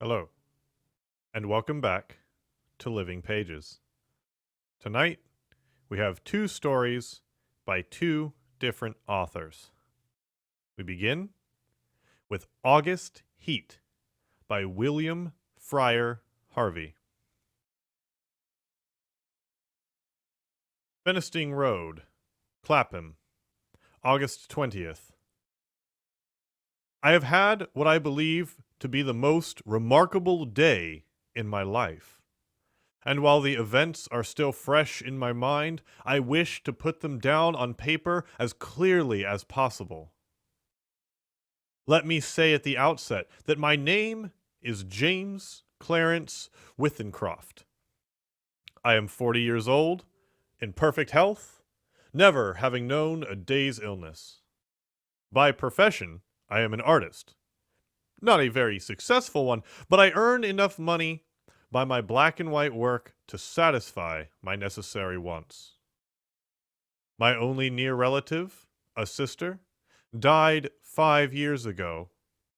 Hello, and welcome back to Living Pages. Tonight, we have two stories by two different authors. We begin with August Heat by William Fryer Harvey. Fenesting Road, Clapham, August 20th. I have had what I believe to be the most remarkable day in my life. And while the events are still fresh in my mind, I wish to put them down on paper as clearly as possible. Let me say at the outset that my name is James Clarence Withencroft. I am 40 years old, in perfect health, never having known a day's illness. By profession, I am an artist. Not a very successful one, but I earn enough money by my black and white work to satisfy my necessary wants. My only near relative, a sister, died 5 years ago,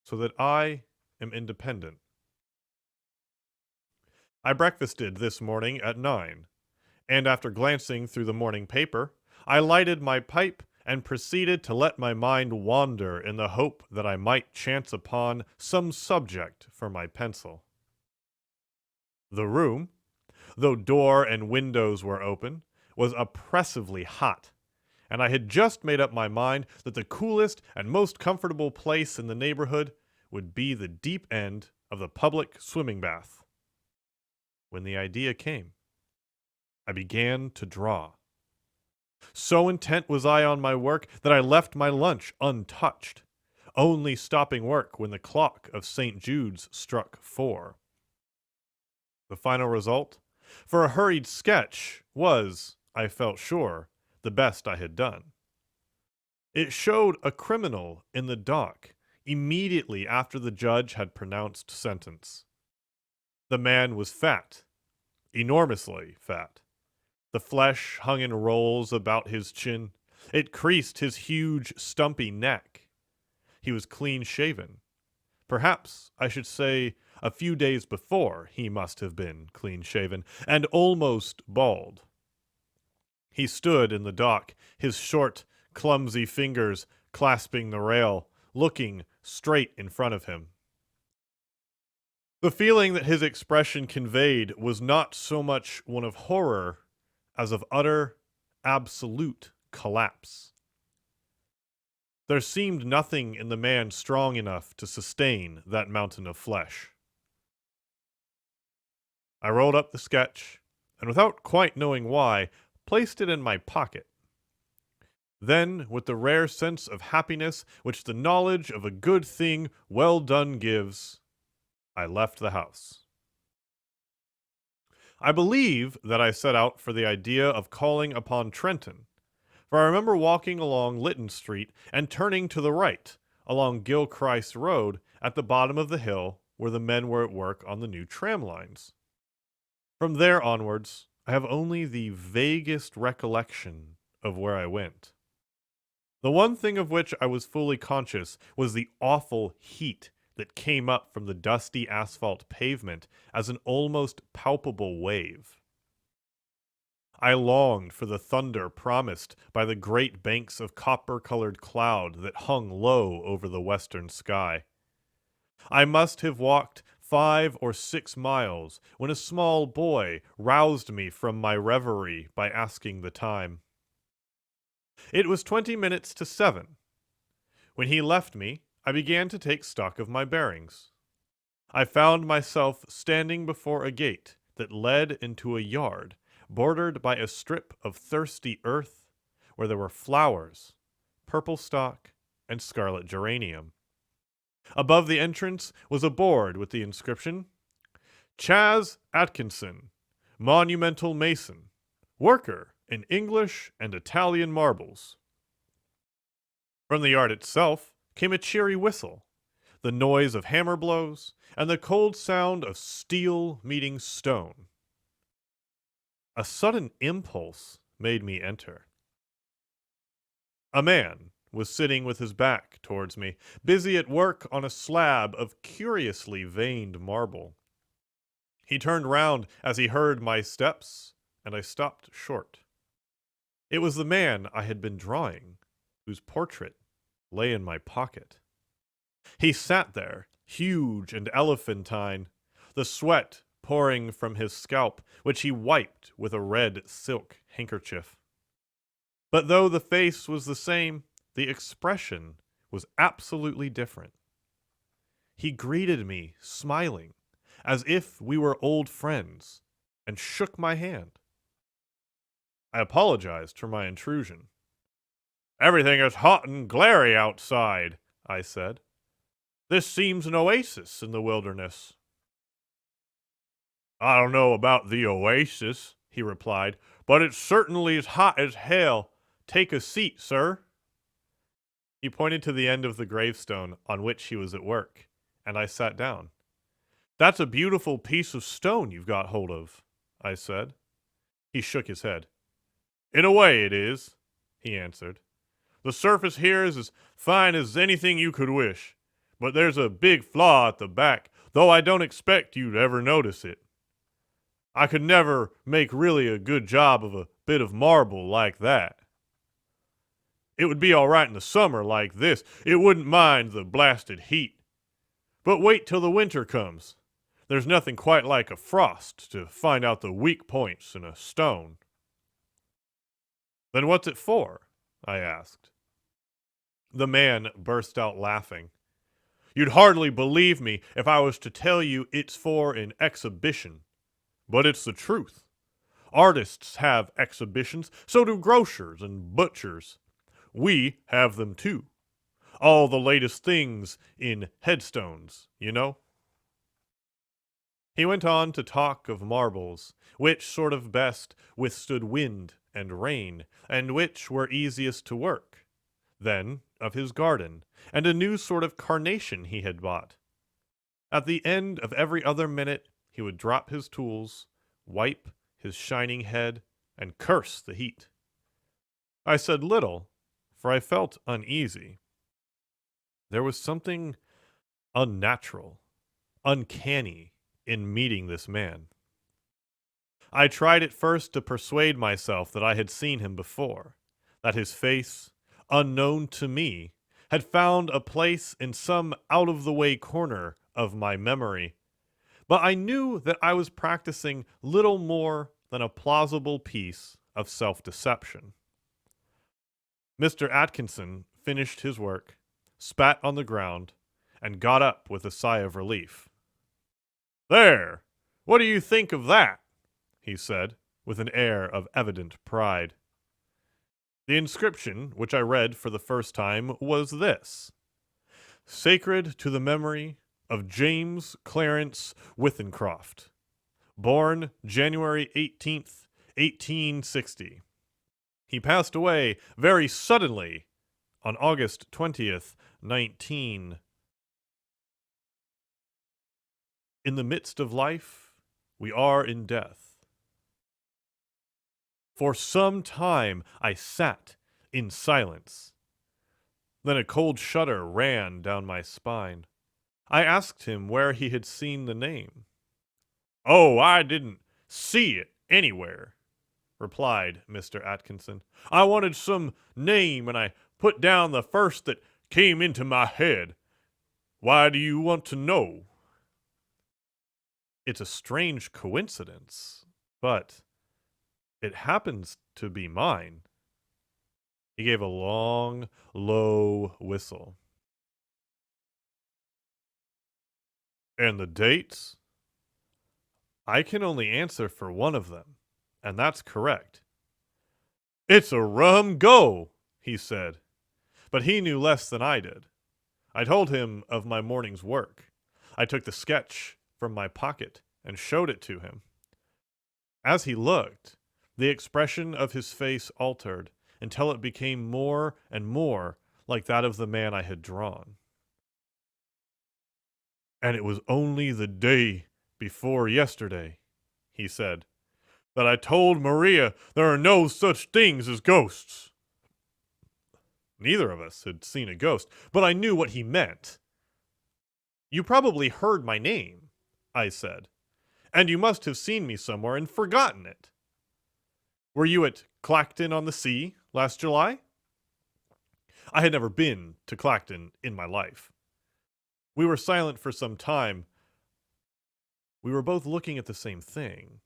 so that I am independent. I breakfasted this morning at 9, and after glancing through the morning paper, I lighted my pipe and proceeded to let my mind wander in the hope that I might chance upon some subject for my pencil. The room, though door and windows were open, was oppressively hot, and I had just made up my mind that the coolest and most comfortable place in the neighborhood would be the deep end of the public swimming bath. When the idea came, I began to draw. So intent was I on my work that I left my lunch untouched, only stopping work when the clock of St. Jude's struck 4. The final result, for a hurried sketch, was, I felt sure, the best I had done. It showed a criminal in the dock immediately after the judge had pronounced sentence. The man was fat, enormously fat. The flesh hung in rolls about his chin. It creased his huge, stumpy neck. He was clean-shaven. Perhaps I should say a few days before he must have been clean-shaven, and almost bald. He stood in the dock, his short, clumsy fingers clasping the rail, looking straight in front of him. The feeling that his expression conveyed was not so much one of horror as of utter, absolute collapse. There seemed nothing in the man strong enough to sustain that mountain of flesh. I rolled up the sketch, and without quite knowing why, placed it in my pocket. Then, with the rare sense of happiness which the knowledge of a good thing well done gives, I left the house. I believe that I set out for the idea of calling upon Trenton, for I remember walking along Lytton Street and turning to the right, along Gilchrist Road, at the bottom of the hill where the men were at work on the new tram lines. From there onwards, I have only the vaguest recollection of where I went. The one thing of which I was fully conscious was the awful heat that came up from the dusty asphalt pavement as an almost palpable wave. I longed for the thunder promised by the great banks of copper-colored cloud that hung low over the western sky. I must have walked 5 or 6 miles when a small boy roused me from my reverie by asking the time. It was 20 minutes to 7. When he left me, I began to take stock of my bearings. I found myself standing before a gate that led into a yard bordered by a strip of thirsty earth where there were flowers, purple stock, and scarlet geranium. Above the entrance was a board with the inscription, Chas Atkinson, Monumental Mason, Worker in English and Italian marbles. From the yard itself came a cheery whistle, the noise of hammer blows, and the cold sound of steel meeting stone. A sudden impulse made me enter. A man, was sitting with his back towards me, busy at work on a slab of curiously veined marble. He turned round as he heard my steps, and I stopped short. It was the man I had been drawing, whose portrait lay in my pocket. He sat there, huge and elephantine, the sweat pouring from his scalp, which he wiped with a red silk handkerchief. But though the face was the same, the expression was absolutely different. He greeted me, smiling, as if we were old friends, and shook my hand. I apologized for my intrusion. "Everything is hot and glary outside," I said. "This seems an oasis in the wilderness." "I don't know about the oasis," he replied, "but it's certainly as hot as hell. Take a seat, sir." He pointed to the end of the gravestone on which he was at work, and I sat down. "That's a beautiful piece of stone you've got hold of," I said. He shook his head. "In a way it is," he answered. "The surface here is as fine as anything you could wish, but there's a big flaw at the back, though I don't expect you'd ever notice it. I could never make really a good job of a bit of marble like that. It would be all right in the summer like this. It wouldn't mind the blasted heat. But wait till the winter comes. There's nothing quite like a frost to find out the weak points in a stone." "Then what's it for?" I asked. The man burst out laughing. "You'd hardly believe me if I was to tell you it's for an exhibition. But it's the truth. Artists have exhibitions, so do grocers and butchers. We have them too. All the latest things in headstones, you know." He went on to talk of marbles, which sort of best withstood wind and rain, and which were easiest to work. Then of his garden, and a new sort of carnation he had bought. At the end of every other minute, he would drop his tools, wipe his shining head, and curse the heat. I said little, for I felt uneasy. There was something unnatural, uncanny in meeting this man. I tried at first to persuade myself that I had seen him before, that his face, unknown to me, had found a place in some out-of-the-way corner of my memory, but I knew that I was practicing little more than a plausible piece of self-deception. Mr. Atkinson finished his work, spat on the ground, and got up with a sigh of relief. "There! What do you think of that?" he said, with an air of evident pride. The inscription, which I read for the first time, was this: "Sacred to the memory of James Clarence Withencroft, born January 18th, 1860. He passed away very suddenly on August 20th, 19. In the midst of life, we are in death." For some time I sat in silence. Then a cold shudder ran down my spine. I asked him where he had seen the name. "Oh, I didn't see it anywhere," replied Mr. Atkinson. "I wanted some name, and I put down the first that came into my head. Why do you want to know?" "It's a strange coincidence, but it happens to be mine." He gave a long, low whistle. "And the dates?" "I can only answer for one of them, and that's correct." "It's a rum go," he said. But he knew less than I did. I told him of my morning's work. I took the sketch from my pocket and showed it to him. As he looked, the expression of his face altered until it became more and more like that of the man I had drawn. "And it was only the day before yesterday," he said, "that I told Maria there are no such things as ghosts." Neither of us had seen a ghost, but I knew what he meant. "You probably heard my name," I said, "and you must have seen me somewhere and forgotten it. Were you at Clacton-on-the-Sea last July?" I had never been to Clacton in my life. We were silent for some time. We were both looking at the same thing.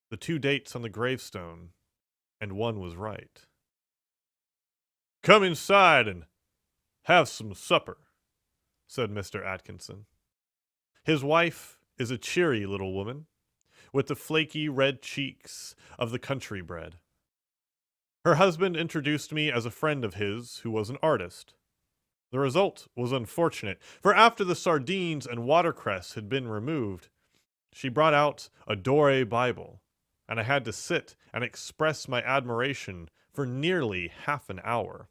The 2 dates on the gravestone, and one was right. "Come inside and have some supper," said Mr. Atkinson. His wife is a cheery little woman, with the flaky red cheeks of the country bred. Her husband introduced me as a friend of his who was an artist. The result was unfortunate, for after the sardines and watercress had been removed, she brought out a Dore Bible, and I had to sit and express my admiration for nearly half an hour.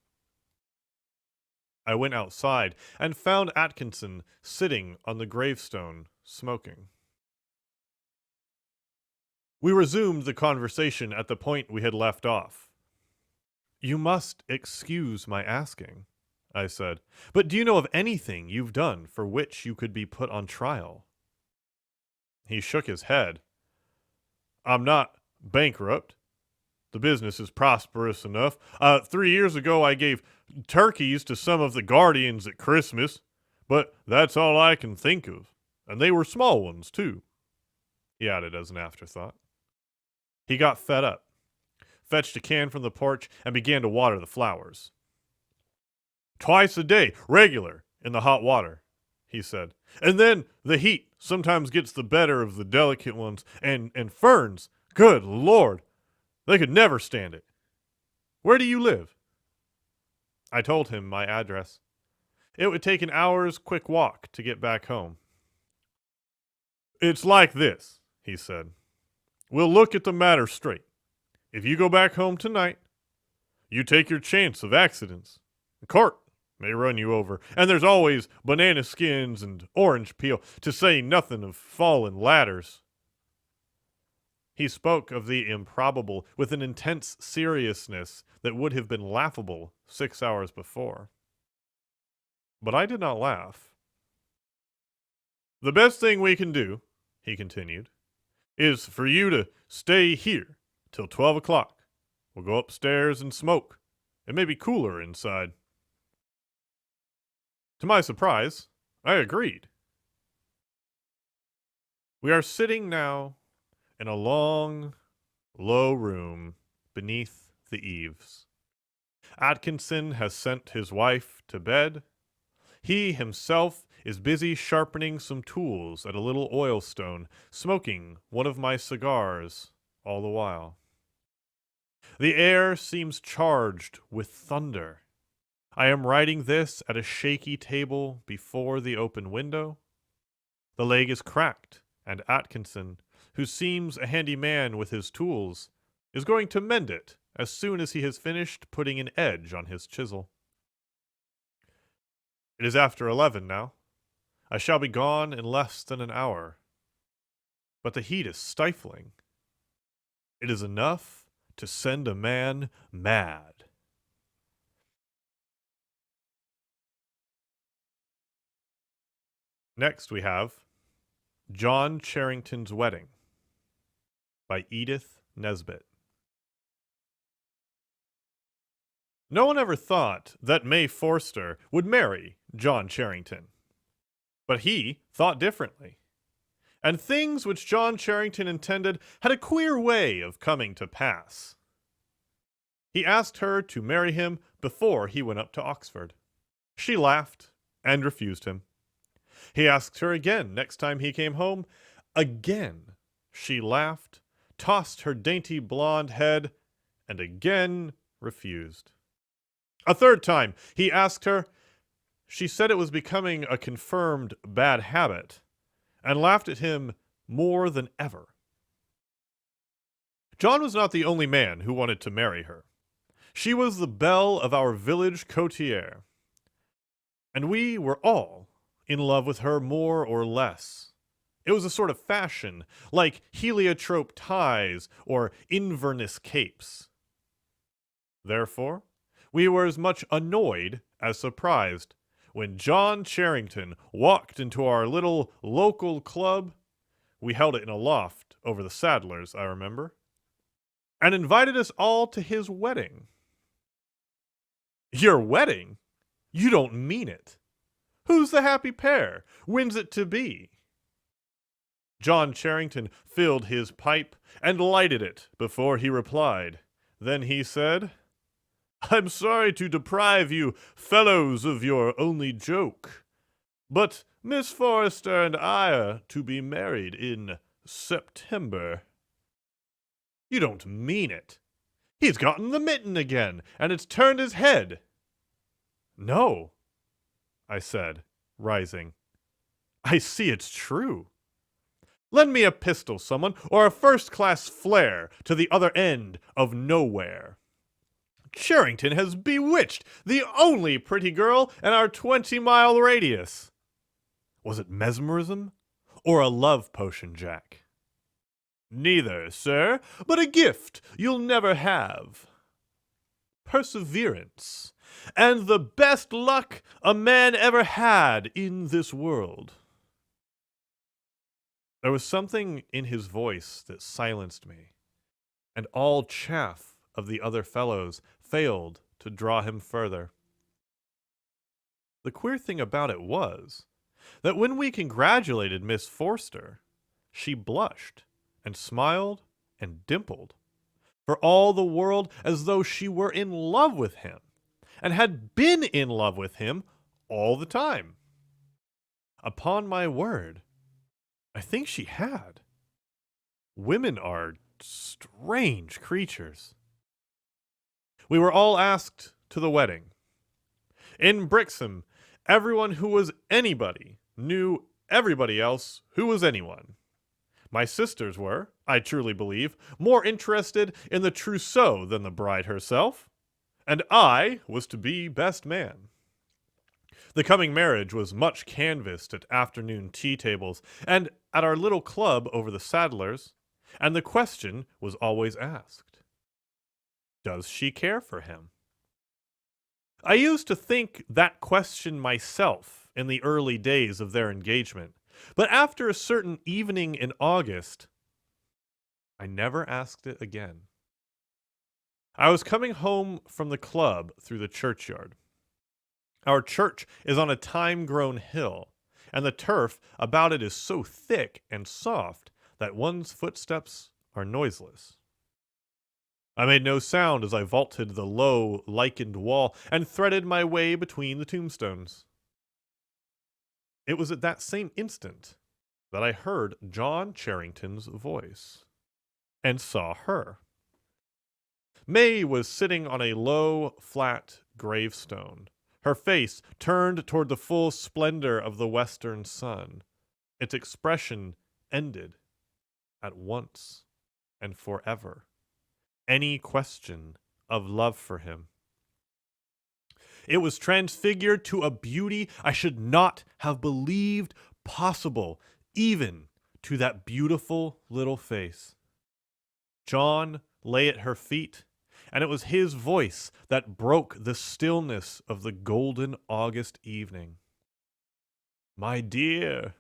I went outside and found Atkinson sitting on the gravestone, smoking. We resumed the conversation at the point we had left off. "You must excuse my asking," I said, "but do you know of anything you've done for which you could be put on trial?" He shook his head. "I'm not bankrupt. The business is prosperous enough. 3 years ago I gave turkeys to some of the guardians at Christmas, but that's all I can think of. And they were small ones, too," he added as an afterthought. He got fed up, fetched a can from the porch, and began to water the flowers. "Twice a day, regular, in the hot water," he said. "And then the heat sometimes gets the better of the delicate ones, and ferns, good Lord, they could never stand it. Where do you live?" I told him my address. It would take an hour's quick walk to get back home. "It's like this," he said. "We'll look at the matter straight. If you go back home tonight, you take your chance of accidents. A cart may run you over, and there's always banana skins and orange peel, to say nothing of fallen ladders." He spoke of the improbable with an intense seriousness that would have been laughable 6 hours before. But I did not laugh. "The best thing we can do," he continued, "is for you to stay here till 12 o'clock. We'll go upstairs and smoke. It may be cooler inside." To my surprise, I agreed. We are sitting now in a long, low room beneath the eaves. Atkinson has sent his wife to bed. He himself is busy sharpening some tools at a little oilstone, smoking one of my cigars all the while. The air seems charged with thunder. I am writing this at a shaky table before the open window. The leg is cracked, and Atkinson, who seems a handy man with his tools, is going to mend it as soon as he has finished putting an edge on his chisel. It is after 11 now. I shall be gone in less than an hour. But the heat is stifling. It is enough to send a man mad. Next we have John Charrington's Wedding by Edith Nesbit. No one ever thought that May Forster would marry John Charrington. But he thought differently. And things which John Charrington intended had a queer way of coming to pass. He asked her to marry him before he went up to Oxford. She laughed and refused him. He asked her again next time he came home. Again she laughed, tossed her dainty blonde head, and again refused. A third time he asked her. She said it was becoming a confirmed bad habit, and laughed at him more than ever. John was not the only man who wanted to marry her. She was the belle of our village coterie, and we were all in love with her more or less. It was a sort of fashion, like heliotrope ties or Inverness capes. Therefore, We were as much annoyed as surprised when John Charrington walked into our little local club. We held it in a loft over the Saddlers, I remember, and invited us all to his wedding. Your wedding? You don't mean it. Who's the happy pair? When's it to be? John Charrington filled his pipe and lighted it before he replied. Then he said, "I'm sorry to deprive you fellows of your only joke, but Miss Forrester and I are to be married in September." You don't mean it. He's gotten the mitten again, and it's turned his head. No, I said, rising. I see it's true. Lend me a pistol, someone, or a first-class flare to the other end of nowhere. Charrington has bewitched the only pretty girl in our 20-mile radius. Was it mesmerism or a love potion, Jack? Neither, sir, but a gift you'll never have. Perseverance, and the best luck a man ever had in this world. There was something in his voice that silenced me, and all chaff of the other fellows failed to draw him further. The queer thing about it was that when we congratulated Miss Forster, she blushed and smiled and dimpled, for all the world as though she were in love with him, and had been in love with him all the time. Upon my word, I think she had. Women are strange creatures. We were all asked to the wedding. In Brixham, everyone who was anybody knew everybody else who was anyone. My sisters were, I truly believe, more interested in the trousseau than the bride herself, and I was to be best man. The coming marriage was much canvassed at afternoon tea tables and at our little club over the Saddlers, and the question was always asked, does she care for him? I used to think that question myself in the early days of their engagement, but after a certain evening in August, I never asked it again. I was coming home from the club through the churchyard. Our church is on a time-grown hill, and the turf about it is so thick and soft that one's footsteps are noiseless. I made no sound as I vaulted the low, lichened wall and threaded my way between the tombstones. It was at that same instant that I heard John Charrington's voice and saw her. May was sitting on a low, flat gravestone, her face turned toward the full splendor of the western sun. Its expression ended at once and forever any question of love for him. It was transfigured to a beauty I should not have believed possible, even to that beautiful little face. John lay at her feet, and it was his voice that broke the stillness of the golden August evening. My dear,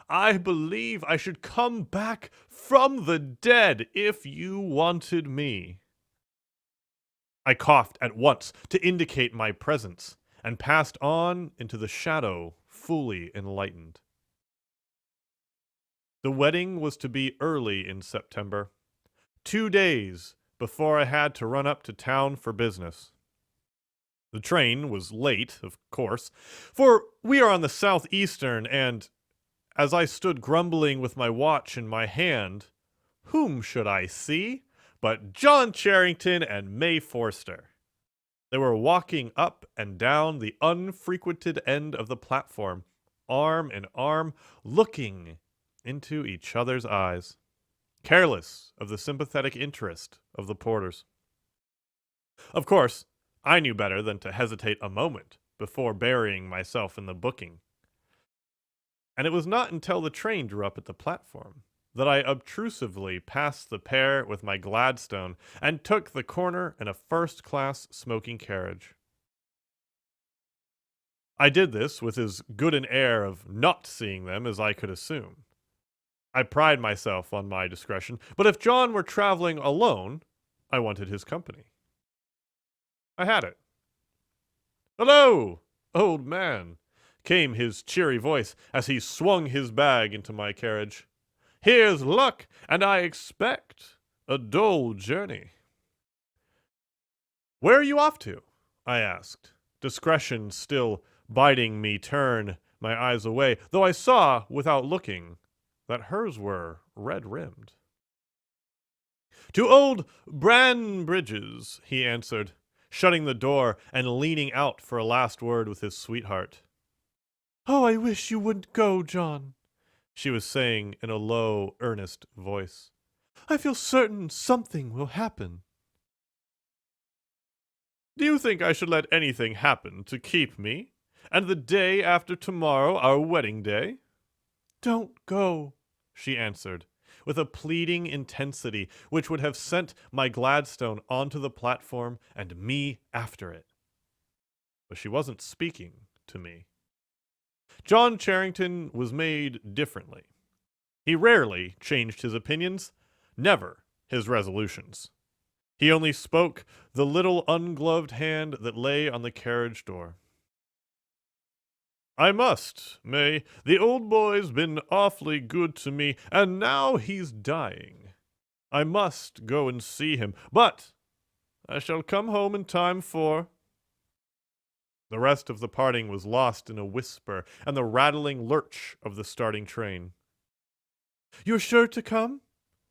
I believe I should come back from the dead if you wanted me. I coughed at once to indicate my presence, and passed on into the shadow fully enlightened. The wedding was to be early in September, 2 days before I had to run up to town for business. The train was late, of course, for we are on the Southeastern, and as I stood grumbling with my watch in my hand, whom should I see but John Charrington and May Forster? They were walking up and down the unfrequented end of the platform, arm in arm, looking into each other's eyes, careless of the sympathetic interest of the porters. Of course, I knew better than to hesitate a moment before burying myself in the booking. And it was not until the train drew up at the platform that I obtrusively passed the pair with my Gladstone and took the corner in a first-class smoking carriage. I did this with as good an air of not seeing them as I could assume. I pride myself on my discretion, but if John were traveling alone, I wanted his company. I had it. "Hello, old man," came his cheery voice as he swung his bag into my carriage. "Here's luck, and I expect a dull journey." "Where are you off to?" I asked, discretion still bidding me turn my eyes away, though I saw, without looking, that hers were red-rimmed. "To old Branbridge's," he answered, shutting the door and leaning out for a last word with his sweetheart. "Oh, I wish you wouldn't go, John," she was saying in a low, earnest voice. "I feel certain something will happen." "Do you think I should let anything happen to keep me? And the day after tomorrow our wedding day?" "Don't go," she answered, with a pleading intensity which would have sent my Gladstone onto the platform and me after it. But she wasn't speaking to me. John Charrington was made differently. He rarely changed his opinions, never his resolutions. He only spoke the little ungloved hand that lay on the carriage door. "I must, May. The old boy's been awfully good to me, and now he's dying. I must go and see him, but I shall come home in time for—" The rest of the parting was lost in a whisper and the rattling lurch of the starting train. "You're sure to come?"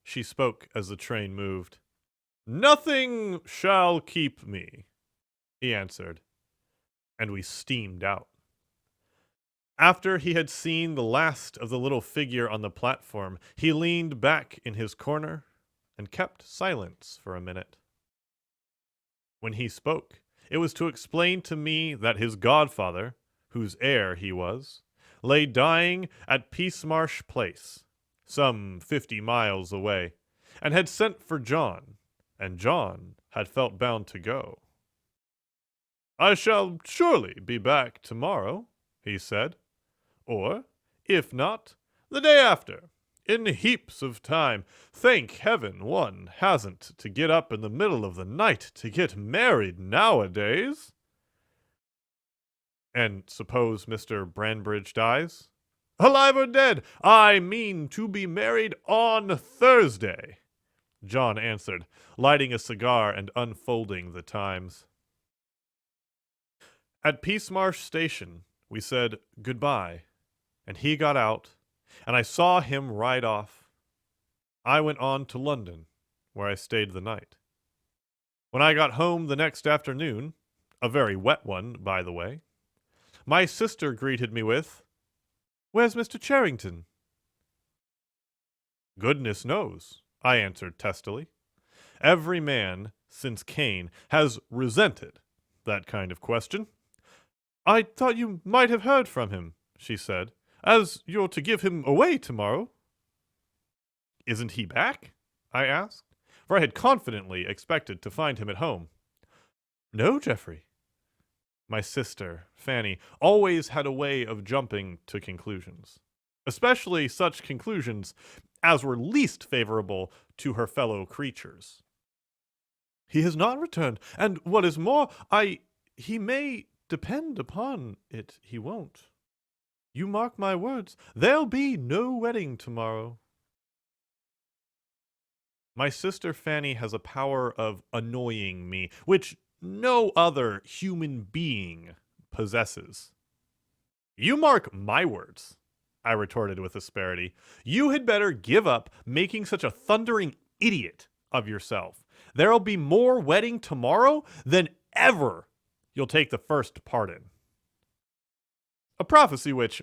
She spoke as the train moved. "Nothing shall keep me," he answered, and we steamed out. After he had seen the last of the little figure on the platform, he leaned back in his corner and kept silence for a minute. When he spoke, it was to explain to me that his godfather, whose heir he was, lay dying at Peacemarsh Place, some 50 miles away, and had sent for John, and John had felt bound to go. "I shall surely be back tomorrow," he said. "Or, if not, the day after, in heaps of time. Thank heaven one hasn't to get up in the middle of the night to get married nowadays." "And suppose Mr. Branbridge dies?" "Alive or dead, I mean to be married on Thursday," John answered, lighting a cigar and unfolding the Times. At Peacemarsh Station, we said goodbye, and he got out, and I saw him ride off. I went on to London, where I stayed the night. When I got home the next afternoon, a very wet one, by the way, my sister greeted me with, "Where's Mr. Charrington?" "Goodness knows," I answered testily. Every man, since Cain, has resented that kind of question. "I thought you might have heard from him," she said, "as you're to give him away tomorrow." "Isn't he back?" I asked, for I had confidently expected to find him at home. "No, Geoffrey." My sister, Fanny, always had a way of jumping to conclusions, especially such conclusions as were least favorable to her fellow creatures. "He has not returned, and what is more, he may depend upon it he won't. You mark my words, there'll be no wedding tomorrow." My sister Fanny has a power of annoying me, which no other human being possesses. "You mark my words," I retorted with asperity. "You had better give up making such a thundering idiot of yourself. There'll be more wedding tomorrow than ever you'll take the first part in." A prophecy which,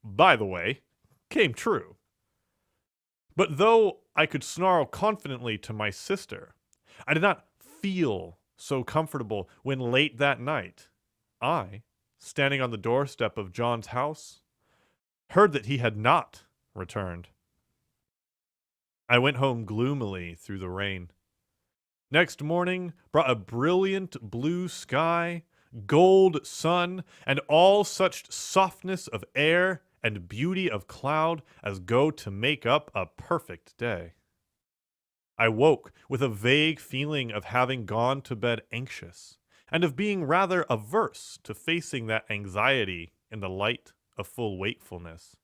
by the way, came true. But though I could snarl confidently to my sister, I did not feel so comfortable when late that night, I, standing on the doorstep of John's house, heard that he had not returned. I went home gloomily through the rain. Next morning brought a brilliant blue sky, gold sun, and all such softness of air and beauty of cloud as go to make up a perfect day. I woke with a vague feeling of having gone to bed anxious, and of being rather averse to facing that anxiety in the light of full wakefulness.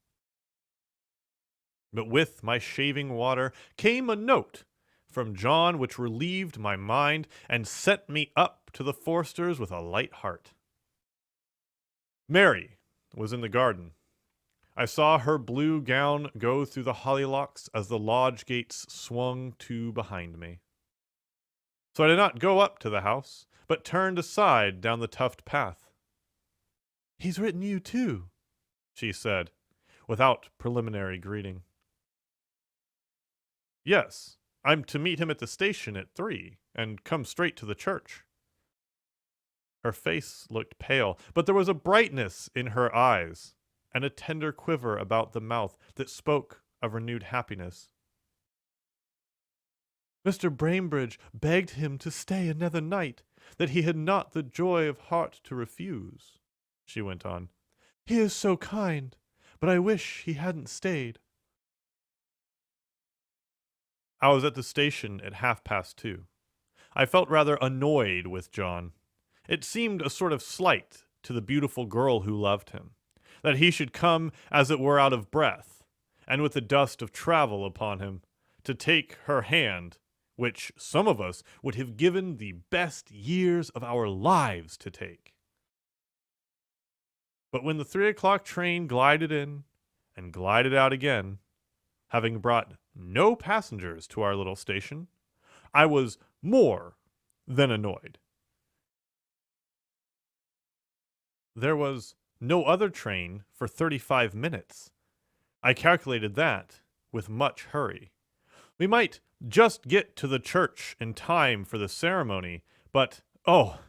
But with my shaving water came a note from John which relieved my mind and sent me up to the Forsters with a light heart. Mary was in the garden. I saw her blue gown go through the hollylocks as the lodge gates swung to behind me. So I did not go up to the house, but turned aside down the tufted path. "He's written you too," she said, without preliminary greeting. "Yes, I'm to meet him at the station at 3, and come straight to the church." Her face looked pale, but there was a brightness in her eyes, and a tender quiver about the mouth that spoke of renewed happiness. "Mr. Brainbridge begged him to stay another night, that he had not the joy of heart to refuse," she went on. "He is so kind, but I wish he hadn't stayed." I was at the station at 2:30. I felt rather annoyed with John. It seemed a sort of slight to the beautiful girl who loved him, that he should come as it were out of breath, and with the dust of travel upon him, to take her hand, which some of us would have given the best years of our lives to take. But when the 3 o'clock train glided in and glided out again, having brought no passengers to our little station, I was more than annoyed. There was no other train for 35 minutes. I calculated that with much hurry. We might just get to the church in time for the ceremony, but, oh,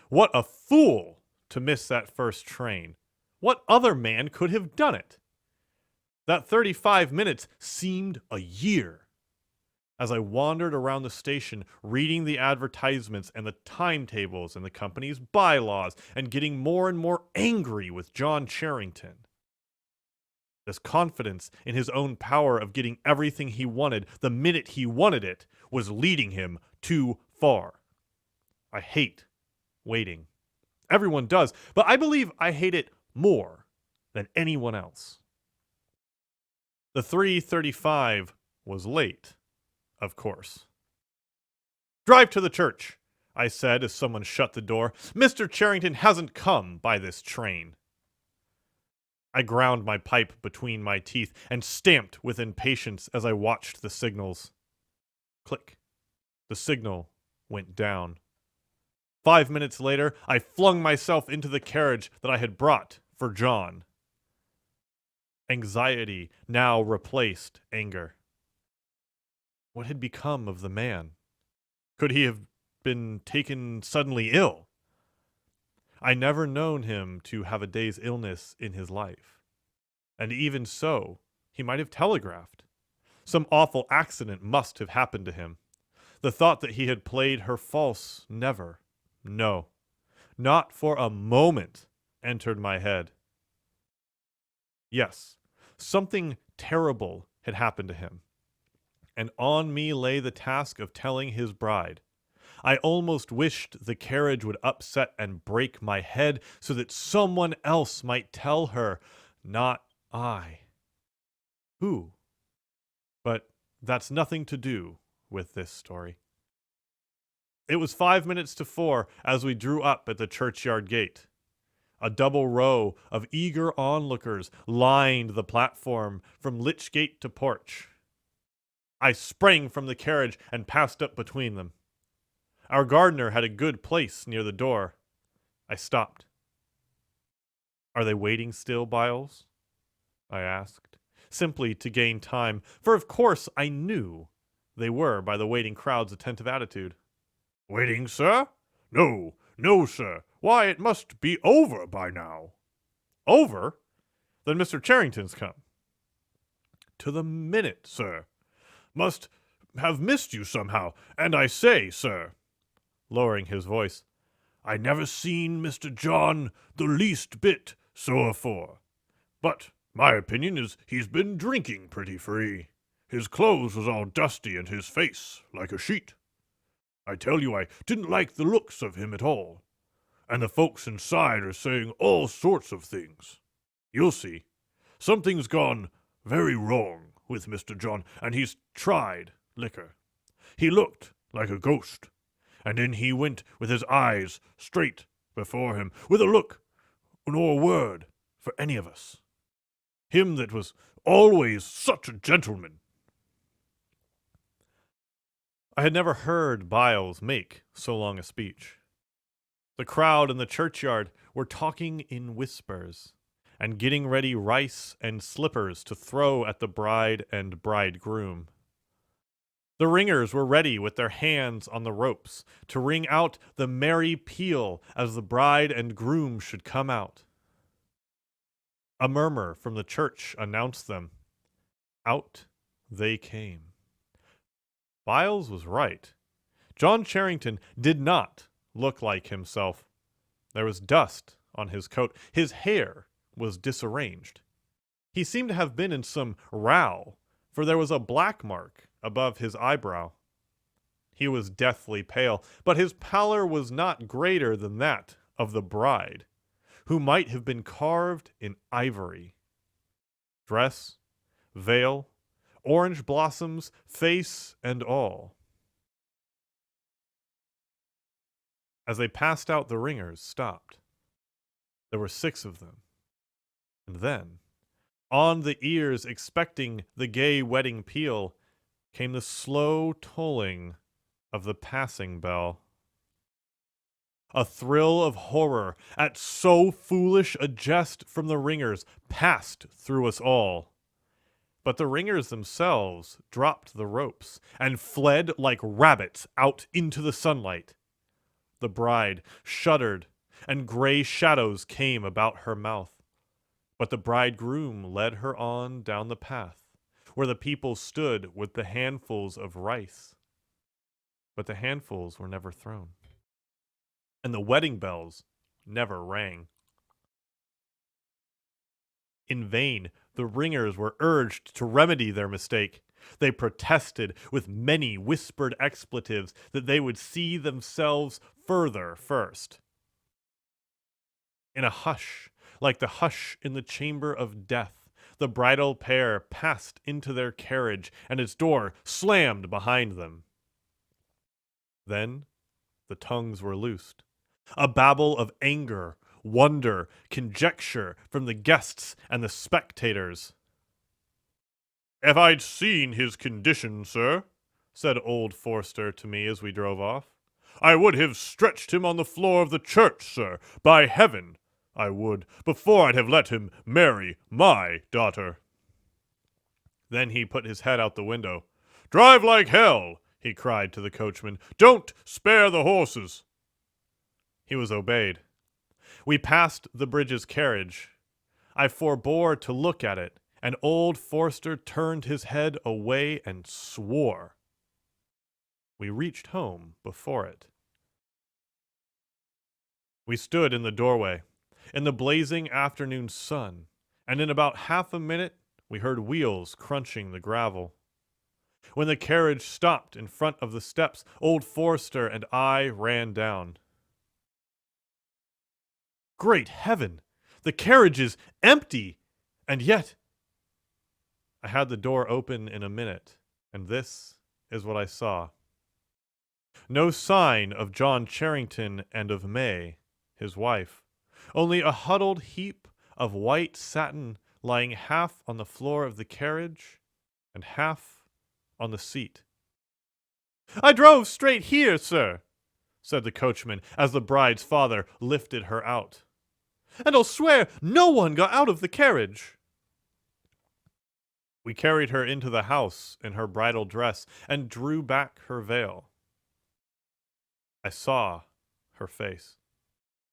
what a fool to miss that first train. What other man could have done it? That 35 minutes seemed a year. As I wandered around the station, reading the advertisements and the timetables and the company's bylaws, and getting more and more angry with John Charrington. This confidence in his own power of getting everything he wanted the minute he wanted it was leading him too far. I hate waiting. Everyone does, but I believe I hate it more than anyone else. The 3:35 was late, of course. "Drive to the church," I said as someone shut the door. "Mr. Charrington hasn't come by this train." I ground my pipe between my teeth and stamped with impatience as I watched the signals. Click. The signal went down. 5 minutes later, I flung myself into the carriage that I had brought for John. Anxiety now replaced anger. What had become of the man? Could he have been taken suddenly ill? I never known him to have a day's illness in his life. And even so, he might have telegraphed. Some awful accident must have happened to him. The thought that he had played her false never, no, not for a moment, entered my head. Yes, something terrible had happened to him, and on me lay the task of telling his bride. I almost wished the carriage would upset and break my head so that someone else might tell her, not I. Who? But that's nothing to do with this story. It was 5 minutes to 4 as we drew up at the churchyard gate. A double row of eager onlookers lined the platform from lich gate to porch. I sprang from the carriage and passed up between them. Our gardener had a good place near the door. I stopped. "Are they waiting still, Biles?" I asked, simply to gain time, for of course I knew they were by the waiting crowd's attentive attitude. "Waiting, sir? No, no, sir. Why, it must be over by now." "Over? Then Mr. Charrington's come." "To the minute, sir. Must have missed you somehow, and I say, sir," lowering his voice, "I never seen Mr. John the least bit so afore. But my opinion is he's been drinking pretty free. His clothes was all dusty and his face like a sheet. I tell you I didn't like the looks of him at all. And the folks inside are saying all sorts of things. You'll see. Something's gone very wrong with Mr. John, and he's tried liquor. He looked like a ghost, and in he went with his eyes straight before him, with a look nor a word for any of us. Him that was always such a gentleman." I had never heard Byles make so long a speech. The crowd in the churchyard were talking in whispers, and getting ready rice and slippers to throw at the bride and bridegroom. The ringers were ready with their hands on the ropes to ring out the merry peal as the bride and groom should come out. A murmur from the church announced them. Out they came. Byles was right. John Charrington did not look like himself. There was dust on his coat. His hair was disarranged. He seemed to have been in some row, for there was a black mark above his eyebrow. He was deathly pale, but his pallor was not greater than that of the bride, who might have been carved in ivory. Dress, veil, orange blossoms, face and all. As they passed out, the ringers stopped. There were 6 of them. And then, on the ears expecting the gay wedding peal, came the slow tolling of the passing bell. A thrill of horror at so foolish a jest from the ringers passed through us all. But the ringers themselves dropped the ropes and fled like rabbits out into the sunlight. The bride shuddered, and gray shadows came about her mouth. But the bridegroom led her on down the path, where the people stood with the handfuls of rice. But the handfuls were never thrown, and the wedding bells never rang. In vain, the ringers were urged to remedy their mistake. They protested with many whispered expletives that they would see themselves further first. In a hush, like the hush in the chamber of death, the bridal pair passed into their carriage, and its door slammed behind them. Then the tongues were loosed. A babble of anger, wonder, conjecture from the guests and the spectators. "If I'd seen his condition, sir," said old Forster to me as we drove off, "I would have stretched him on the floor of the church, sir. By heaven, I would, before I'd have let him marry my daughter." Then he put his head out the window. "Drive like hell," he cried to the coachman. "Don't spare the horses." He was obeyed. We passed the Bridges carriage. I forbore to look at it, and old Forster turned his head away and swore. We reached home before it. We stood in the doorway, in the blazing afternoon sun, and in about half a minute we heard wheels crunching the gravel. When the carriage stopped in front of the steps, old Forster and I ran down. Great heaven! The carriage is empty! And yet... I had the door open in a minute, and this is what I saw. No sign of John Charrington and of May, his wife. Only a huddled heap of white satin lying half on the floor of the carriage and half on the seat. "I drove straight here, sir," said the coachman as the bride's father lifted her out. "And I'll swear no one got out of the carriage." We carried her into the house in her bridal dress and drew back her veil. I saw her face.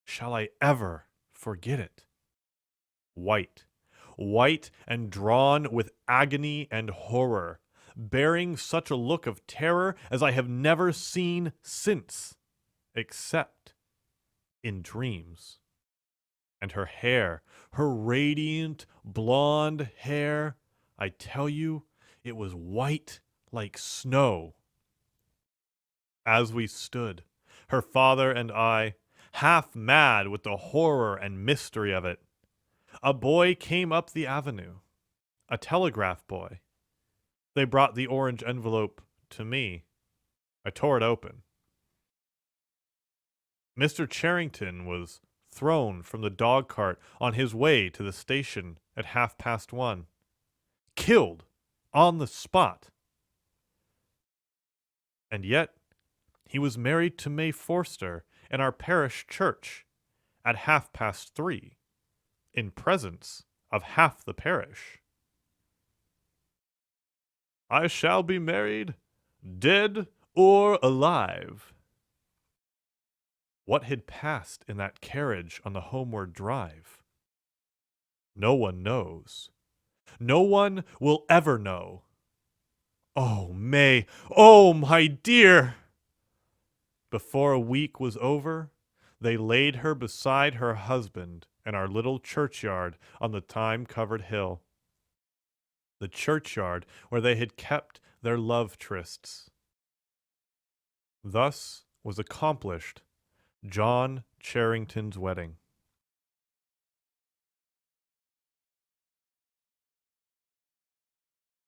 Shall I ever forget it? White, white and drawn with agony and horror, bearing such a look of terror as I have never seen since, except in dreams. And her hair, her radiant blonde hair, I tell you, it was white like snow. As we stood, her father and I, half mad with the horror and mystery of it, a boy came up the avenue, a telegraph boy. They brought the orange envelope to me. I tore it open. Mr. Charrington was thrown from the dog cart on his way to the station at 1:30. Killed on the spot. And yet, he was married to May Forster in our parish church at 3:30, in presence of half the parish. I shall be married, dead or alive. What had passed in that carriage on the homeward drive? No one knows. No one will ever know. Oh, May! Oh, my dear! Before a week was over, they laid her beside her husband in our little churchyard on the thyme-covered hill. The churchyard where they had kept their love trysts. Thus was accomplished John Charrington's wedding.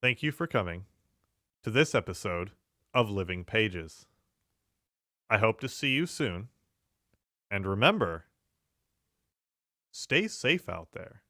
Thank you for coming to this episode of Living Pages. I hope to see you soon. And remember, stay safe out there.